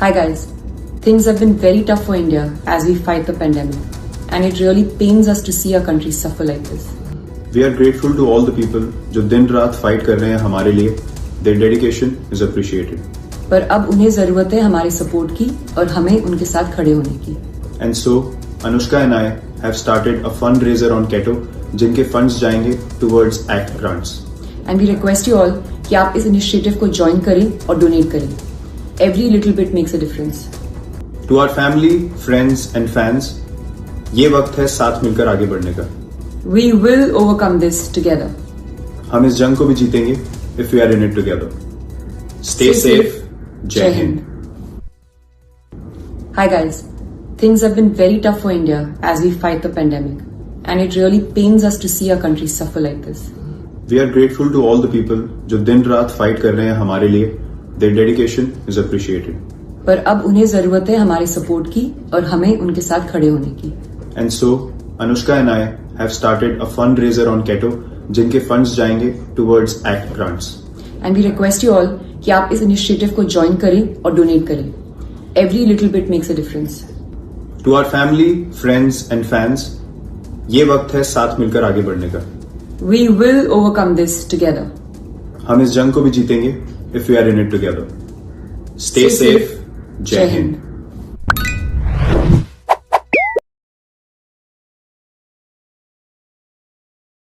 Hi guys, things have been very tough for India as we fight the pandemic, and it really pains us to see our country suffer like this. We are grateful to all the people जो दिन रात fight कर रहे हैं हमारे लिए. Their dedication is appreciated. पर अब उन्हें जरूरत है हमारे सपोर्ट की और हमें उनके साथ खड़े होने की. And so, Anushka and I have started a fundraiser on Keto, जिनके funds जाएंगे towards ACT grants. And we request you all कि आप इस इनिशिएटिव को ज्वाइन करें और डोनेट करें. Every little bit makes a difference. To our family, friends and fans, ये वक्त है साथ मिलकर आगे बढ़ने का. We will overcome this together. हम इस जंग को भी जीतेंगे if we are in it together. Stay safe. Jai Hind. Hi guys, things have been very tough for India as we fight the pandemic, and it really pains us to see our country suffer like this. We are grateful to all the people जो दिन रात fight कर रहे हैं हमारे लिए. Their dedication is appreciated. पर अब उन्हें जरूरत है हमारे सपोर्ट की और हमें उनके साथ खड़े होने की. And so, Anushka and I have started a fundraiser on Keto, जिनके funds जाएंगे towards ACT grants. And we request you all कि आप इस इनिशिएटिव को ज्वाइन करें और डोनेट करें. Every little bit makes a difference. To our family, friends and fans, ये वक्त है साथ मिलकर आगे बढ़ने का. We will overcome this together. हम इस जंग को भी जीतेंगे if we are in it together. Stay safe. Jai Hind.